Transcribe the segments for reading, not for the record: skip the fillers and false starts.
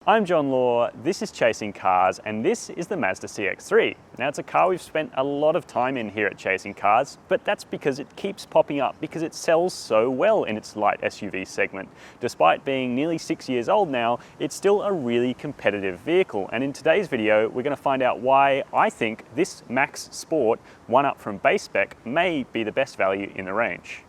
I'm John Law, this is Chasing Cars, and this is the Mazda CX-3. Now, it's a car we've spent a lot of time in here at Chasing Cars, but that's because it keeps popping up because it sells so well in its light SUV segment. Despite being nearly 6 years old now, it's still a really competitive vehicle, and in today's video, we're going to find out why I think this Max Sport, one up from base spec, may be the best value in the range.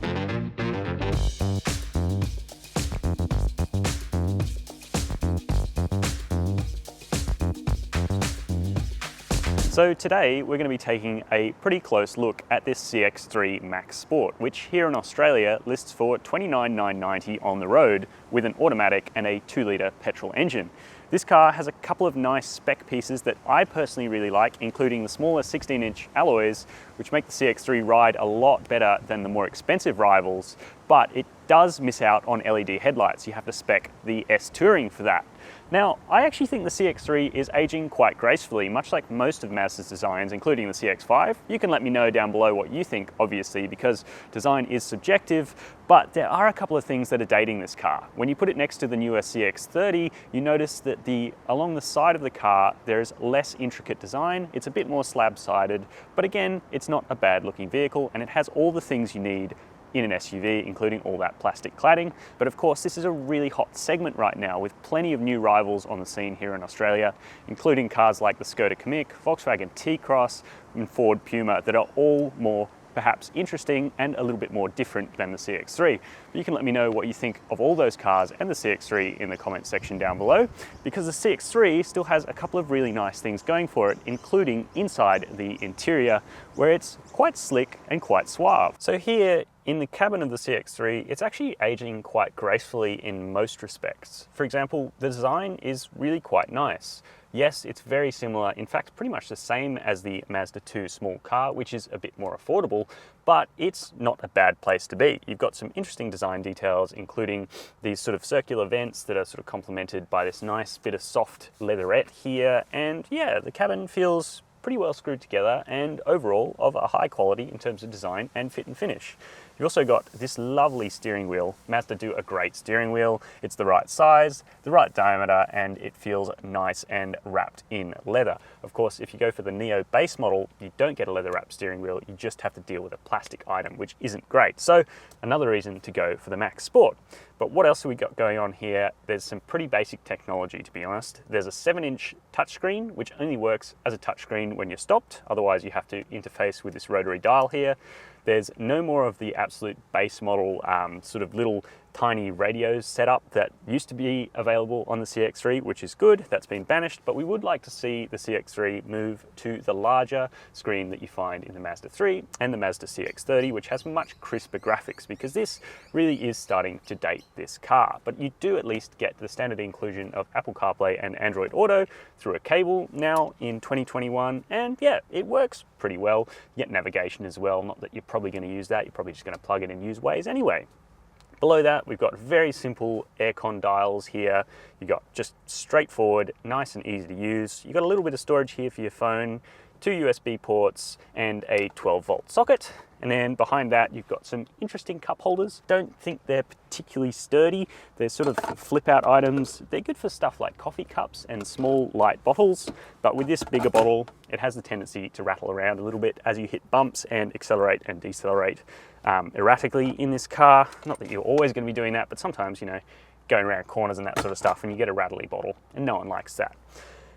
So today we're going to be taking a pretty close look at this CX-3 Max Sport, which here in Australia lists for $29,990 on the road with an automatic and a 2-litre petrol engine. This car has a couple of nice spec pieces that I personally really like, including the smaller 16-inch alloys, which make the CX-3 ride a lot better than the more expensive rivals, but it does miss out on LED headlights. You have to spec the S Touring for that. Now, I actually think the CX-3 is aging quite gracefully, much like most of Mazda's designs, including the CX-5. You can let me know down below what you think, obviously, because design is subjective, but there are a couple of things that are dating this car. When you put it next to the newer CX-30, you notice that along the side of the car, there's less intricate design. It's a bit more slab-sided, but again, it's not a bad-looking vehicle, and it has all the things you need in an SUV, including all that plastic cladding. But of course, this is a really hot segment right now with plenty of new rivals on the scene here in Australia, including cars like the Skoda Kamiq, Volkswagen T-Cross, and Ford Puma that are all more perhaps interesting and a little bit more different than the CX-3. But you can let me know what you think of all those cars and the CX-3 in the comment section down below, because the CX-3 still has a couple of really nice things going for it, including inside the interior, where it's quite slick and quite suave. So here in the cabin of the CX-3, it's actually aging quite gracefully in most respects. For example, the design is really quite nice. Yes, it's very similar, in fact, pretty much the same as the Mazda 2 small car, which is a bit more affordable, but it's not a bad place to be. You've got some interesting design details, including these sort of circular vents that are sort of complemented by this nice bit of soft leatherette here. And yeah, the cabin feels pretty well screwed together and overall of a high quality in terms of design and fit and finish. You've also got this lovely steering wheel. Mazda do a great steering wheel. It's the right size, the right diameter, and it feels nice and wrapped in leather. Of course, if you go for the Neo base model, you don't get a leather wrapped steering wheel. You just have to deal with a plastic item, which isn't great. So another reason to go for the Max Sport. But what else have we got going on here? There's some pretty basic technology, to be honest. There's a 7-inch touchscreen, which only works as a touchscreen when you're stopped. Otherwise, you have to interface with this rotary dial here. There's no more of the absolute base model sort of little tiny radios setup that used to be available on the CX-3, which is good. That's been banished, but we would like to see the CX-3 move to the larger screen that you find in the Mazda 3 and the Mazda CX-30, which has much crisper graphics, because this really is starting to date this car. But you do at least get the standard inclusion of Apple CarPlay and Android Auto through a cable now in 2021, and yeah, it works pretty well. You get navigation as well, not that you're probably going to use that, you're probably just going to plug it and use Waze anyway. Below that, we've got very simple aircon dials here. You've got just straightforward, nice and easy to use. You've got a little bit of storage here for your phone, 2 USB ports, and a 12-volt socket. And then behind that, you've got some interesting cup holders. Don't think they're particularly sturdy. They're sort of flip-out items. They're good for stuff like coffee cups and small, light bottles. But with this bigger bottle, it has the tendency to rattle around a little bit as you hit bumps and accelerate and decelerate erratically in this car. Not that you're always going to be doing that, but sometimes, you know, going around corners and that sort of stuff, and you get a rattly bottle, and no one likes that.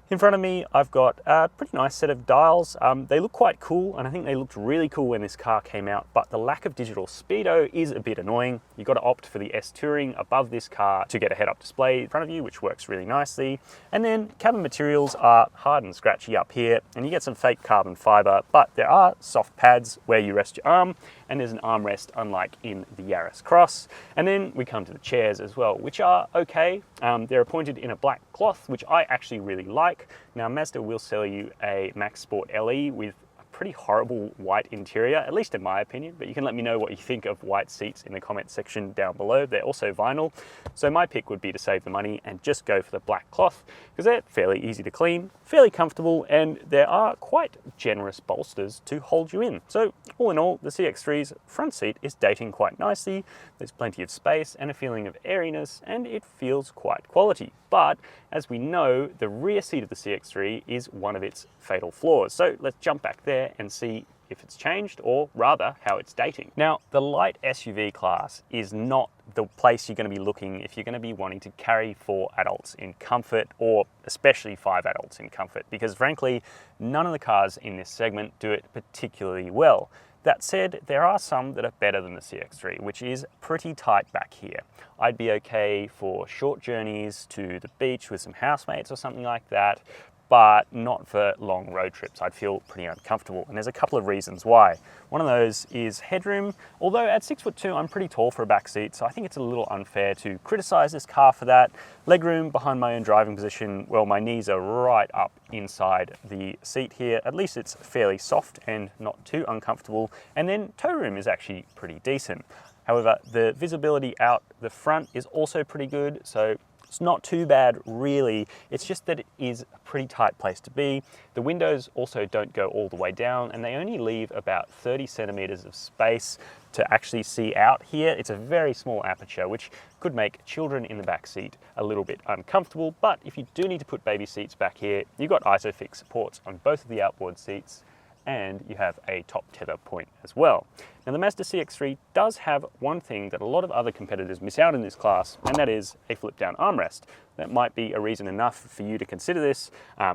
In front of me, I've got a pretty nice set of dials. They look quite cool, and I think they looked really cool when this car came out, but the lack of digital speedo is a bit annoying. You've got to opt for the S Touring above this car to get a head-up display in front of you, which works really nicely. And then cabin materials are hard and scratchy up here, and you get some fake carbon fiber, but there are soft pads where you rest your arm, and there's an armrest unlike in the Yaris Cross. And then we come to the chairs as well, which are okay. They're appointed in a black cloth, which I actually really like. Now, Mazda will sell you a Max Sport LE with pretty horrible white interior, at least in my opinion, but you can let me know what you think of white seats in the comment section down below. They're also vinyl, so my pick would be to save the money and just go for the black cloth, because they're fairly easy to clean, fairly comfortable, and there are quite generous bolsters to hold you in. So all in all, the CX-3's front seat is dating quite nicely. There's plenty of space and a feeling of airiness, and it feels quite quality. but as we know, the rear seat of the CX-3 is one of its fatal flaws. So let's jump back there and see if it's changed, or rather how it's dating. Now, the light SUV class is not the place you're going to be looking if you're going to be wanting to carry 4 adults in comfort, or especially 5 adults in comfort, because frankly, none of the cars in this segment do it particularly well. That said, there are some that are better than the CX-3, which is pretty tight back here. I'd be okay for short journeys to the beach with some housemates or something like that, but not for long road trips. I'd feel pretty uncomfortable, and there's a couple of reasons why. One of those is headroom. Although at 6'2", I'm pretty tall for a back seat, so I think it's a little unfair to criticize this car for that. Legroom behind my own driving position, well, my knees are right up inside the seat here. At least it's fairly soft and not too uncomfortable. And then toe room is actually pretty decent. However, the visibility out the front is also pretty good, so it's not too bad, really. It's just that it is a pretty tight place to be. The windows also don't go all the way down, and they only leave about 30 centimeters of space to actually see out here. It's a very small aperture, which could make children in the back seat a little bit uncomfortable. But if you do need to put baby seats back here, you've got ISOFIX supports on both of the outboard seats, and you have a top tether point as well. Now, the Mazda CX-3 does have one thing that a lot of other competitors miss out in this class, and that is a flip-down armrest. That might be a reason enough for you to consider this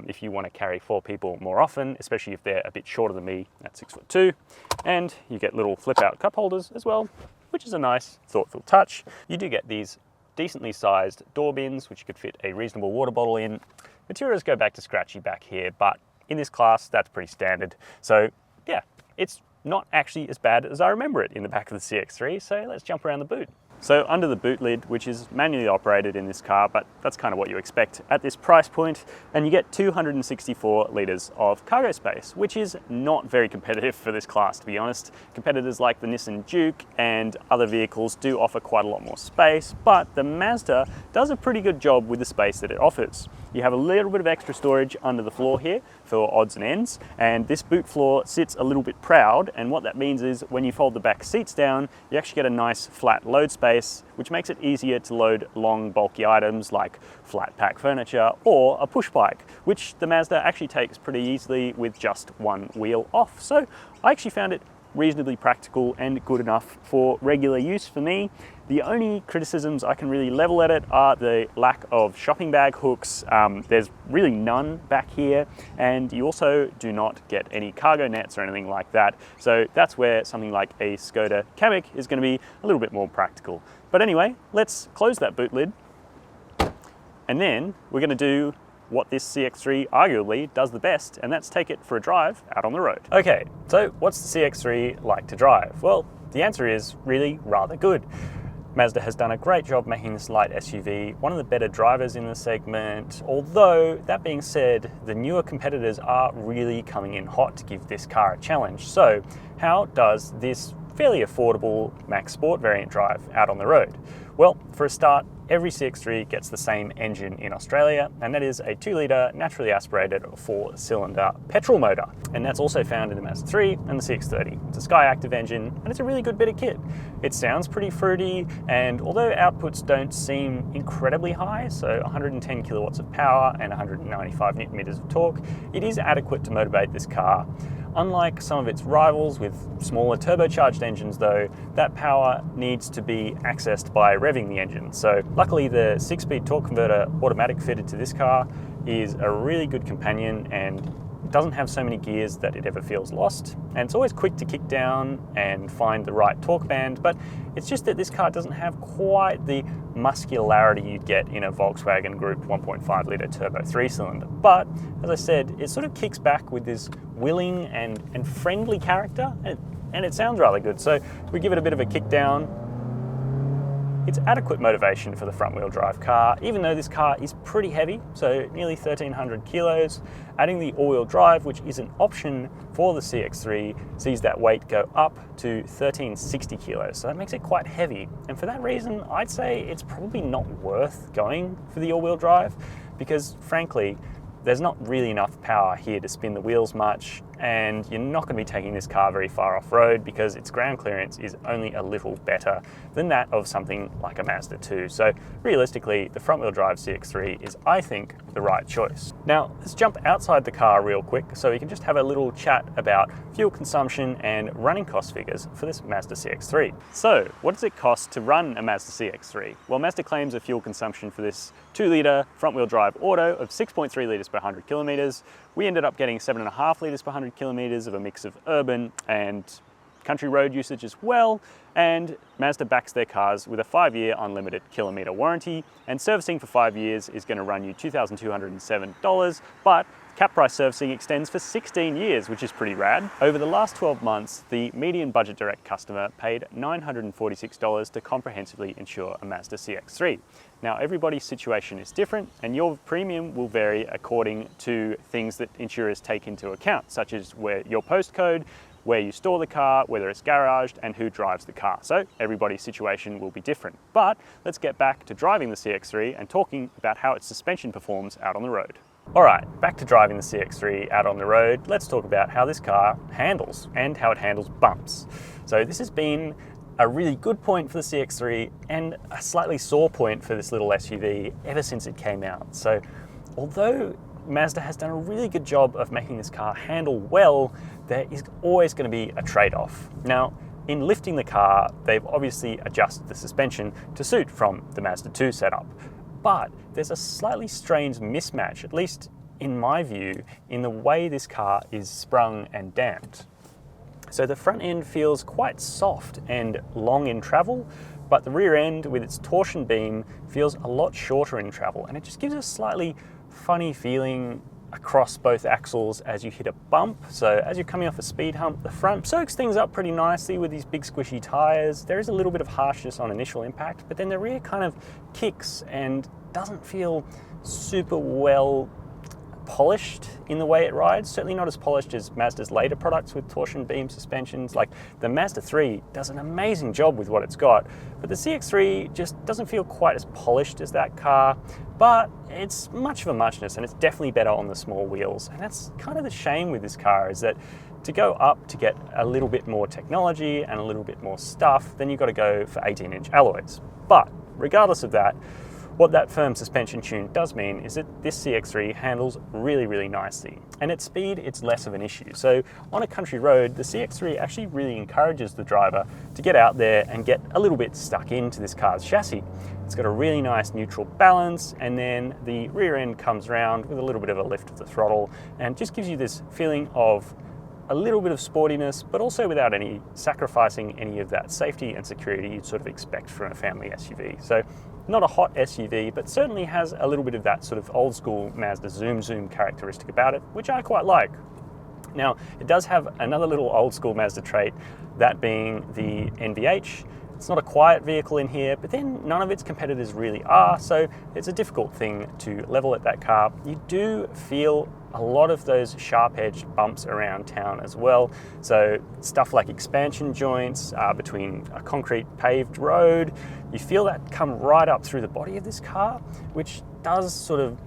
if you want to carry 4 people more often, especially if they're a bit shorter than me at 6'2". And you get little flip-out cup holders as well, which is a nice, thoughtful touch. You do get these decently sized door bins, which you could fit a reasonable water bottle in. Materials go back to scratchy back here, but in this class, that's pretty standard. So yeah, it's not actually as bad as I remember it in the back of the CX-3, so let's jump around the boot. So under the boot lid, which is manually operated in this car, but that's kind of what you expect at this price point, and you get 264 litres of cargo space, which is not very competitive for this class, to be honest. Competitors like the Nissan Juke and other vehicles do offer quite a lot more space, but the Mazda does a pretty good job with the space that it offers. You have a little bit of extra storage under the floor here for odds and ends, and this boot floor sits a little bit proud, and what that means is when you fold the back seats down, you actually get a nice flat load space, which makes it easier to load long bulky items like flat pack furniture or a push bike, which the Mazda actually takes pretty easily with just one wheel off. So I actually found it reasonably practical and good enough for regular use for me. The only criticisms I can really level at it are the lack of shopping bag hooks. There's really none back here, and you also do not get any cargo nets or anything like that. So that's where something like a Skoda Kamiq is going to be a little bit more practical. But anyway, let's close that boot lid, and then we're going to do what this CX-3 arguably does the best, and that's take it for a drive out on the road. Okay, so what's the CX-3 like to drive? Well, the answer is really rather good. Mazda has done a great job making this light SUV one of the better drivers in the segment, although that being said, the newer competitors are really coming in hot to give this car a challenge. So how does this fairly affordable Max Sport variant drive out on the road? Well, for a start, every CX-3 gets the same engine in Australia, and that is a 2-litre naturally aspirated 4-cylinder petrol motor. And that's also found in the Mazda 3 and the CX-30. It's a Skyactiv engine, and it's a really good bit of kit. It sounds pretty fruity, and although outputs don't seem incredibly high, so 110 kilowatts of power and 195 newton meters of torque, it is adequate to motivate this car. Unlike some of its rivals with smaller turbocharged engines though, that power needs to be accessed by revving the engine. So luckily the 6-speed torque converter automatic fitted to this car is a really good companion, and it doesn't have so many gears that it ever feels lost. And it's always quick to kick down and find the right torque band, but it's just that this car doesn't have quite the muscularity you'd get in a Volkswagen Group 1.5 litre turbo 3-cylinder. But as I said, it sort of kicks back with this willing and friendly character, and it sounds rather good. So we give it a bit of a kick down. It's adequate motivation for the front-wheel drive car, even though this car is pretty heavy, so nearly 1,300 kilos. Adding the all-wheel drive, which is an option for the CX-3, sees that weight go up to 1,360 kilos, so that makes it quite heavy. And for that reason, I'd say it's probably not worth going for the all-wheel drive, because frankly, there's not really enough power here to spin the wheels much, and you're not going to be taking this car very far off-road because its ground clearance is only a little better than that of something like a Mazda 2. So realistically, the front-wheel drive CX-3 is, I think, the right choice. Now, let's jump outside the car real quick so we can just have a little chat about fuel consumption and running cost figures for this Mazda CX-3. So, what does it cost to run a Mazda CX-3? Well, Mazda claims a fuel consumption for this 2-litre front-wheel drive auto of 6.3 litres per 100 kilometres. We ended up getting 7.5 litres per 100 kilometres of a mix of urban and country road usage as well, and Mazda backs their cars with a 5-year unlimited kilometre warranty, and servicing for 5 years is going to run you $2,207, but cap price servicing extends for 16 years, which is pretty rad. Over the last 12 months, the median budget direct customer paid $946 to comprehensively insure a Mazda CX-3. Now, everybody's situation is different, and your premium will vary according to things that insurers take into account, such as where your postcode, where you store the car, whether it's garaged, and who drives the car. So everybody's situation will be different. But let's get back to driving the CX-3 and talking about how its suspension performs out on the road. All right, back to driving the CX-3 out on the road. Let's talk about how this car handles and how it handles bumps. So this has been a really good point for the CX-3 and a slightly sore point for this little SUV ever since it came out. So although Mazda has done a really good job of making this car handle well, there is always going to be a trade-off. Now, in lifting the car, they've obviously adjusted the suspension to suit from the Mazda 2 setup. But there's a slightly strange mismatch, at least in my view, in the way this car is sprung and damped. So the front end feels quite soft and long in travel, but the rear end with its torsion beam feels a lot shorter in travel, and it just gives a slightly funny feeling across both axles as you hit a bump. So as you're coming off a speed hump, the front soaks things up pretty nicely with these big squishy tires. There is a little bit of harshness on initial impact, but then the rear kind of kicks and doesn't feel super well polished in the way it rides. Certainly not as polished as Mazda's later products with torsion beam suspensions. Like the Mazda 3 does an amazing job with what it's got, but the CX-3 just doesn't feel quite as polished as that car, but it's much of a muchness, and it's definitely better on the small wheels. And that's kind of the shame with this car, is that to go up to get a little bit more technology and a little bit more stuff, then you've got to go for 18-inch alloys. But regardless of that, what that firm suspension tune does mean is that this CX-3 handles really, really nicely. And at speed, it's less of an issue. So on a country road, the CX-3 actually really encourages the driver to get out there and get a little bit stuck into this car's chassis. It's got a really nice neutral balance, and then the rear end comes around with a little bit of a lift of the throttle and just gives you this feeling of a little bit of sportiness, but also without any sacrificing any of that safety and security you'd sort of expect from a family SUV. So not a hot SUV, but certainly has a little bit of that sort of old school Mazda zoom characteristic about it, which I quite like. Now, it does have another little old school Mazda trait, that being the NVH. It's not a quiet vehicle in here, but then none of its competitors really are, so it's a difficult thing to level at that car. You do feel a lot of those sharp-edged bumps around town as well. So stuff like expansion joints between a concrete paved road, you feel that come right up through the body of this car, which does sort of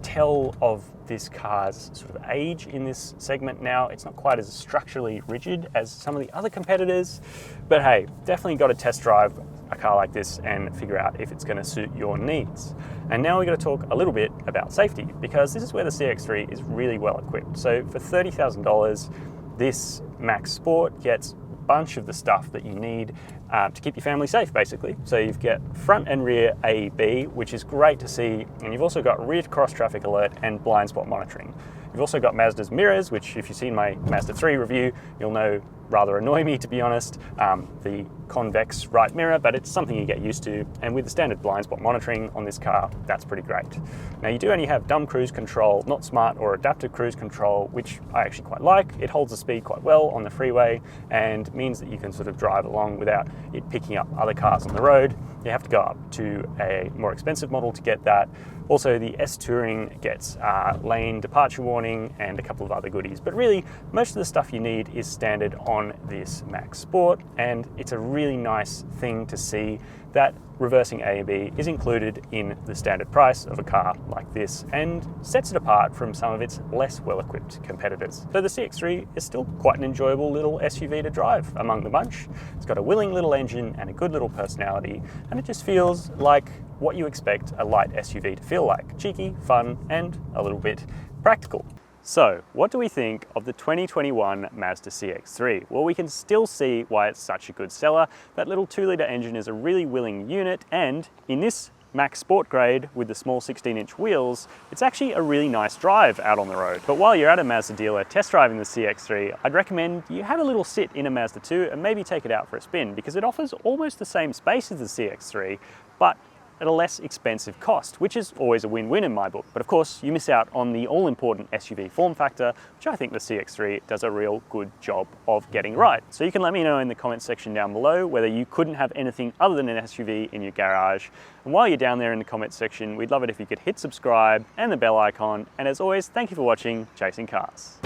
tell of this car's sort of age in this segment now. It's not quite as structurally rigid as some of the other competitors, but hey, definitely got to test drive a car like this and figure out if it's going to suit your needs. And now we're going to talk a little bit about safety, because this is where the CX-3 is really well equipped. So for $30,000, this Max Sport gets a bunch of the stuff that you need to keep your family safe, basically. So you've got front and rear AEB, which is great to see, and you've also got rear cross traffic alert and blind spot monitoring. You've also got Mazda's mirrors, which if you've seen my Mazda 3 review, you'll know rather annoy me, to be honest, the convex right mirror, but it's something you get used to. And with the standard blind spot monitoring on this car, that's pretty great. Now you do only have dumb cruise control, not smart or adaptive cruise control, which I actually quite like. It holds the speed quite well on the freeway and means that you can sort of drive along without it picking up other cars on the road. You have to go up to a more expensive model to get that, Also, the S Touring gets lane departure warning and a couple of other goodies, but really most of the stuff you need is standard on this Max Sport, and it's a really nice thing to see that reversing A and B is included in the standard price of a car like this and sets it apart from some of its less well-equipped competitors. So the CX-3 is still quite an enjoyable little SUV to drive among the bunch. It's got a willing little engine and a good little personality, and it just feels like what you expect a light SUV to feel like. Cheeky, fun, and a little bit practical. So, what do we think of the 2021 Mazda CX-3? Well, we can still see why it's such a good seller. That little 2-litre engine is a really willing unit, and in this Max Sport grade with the small 16-inch wheels, it's actually a really nice drive out on the road. But while you're at a Mazda dealer test driving the CX-3, I'd recommend you have a little sit in a Mazda 2 and maybe take it out for a spin, because it offers almost the same space as the CX-3, but at a less expensive cost, which is always a win-win in my book. But of course, you miss out on the all-important SUV form factor, which I think the CX-3 does a real good job of getting right. So you can let me know in the comment section down below whether you couldn't have anything other than an SUV in your garage. And while you're down there in the comment section, we'd love it if you could hit subscribe and the bell icon. And as always, thank you for watching Chasing Cars.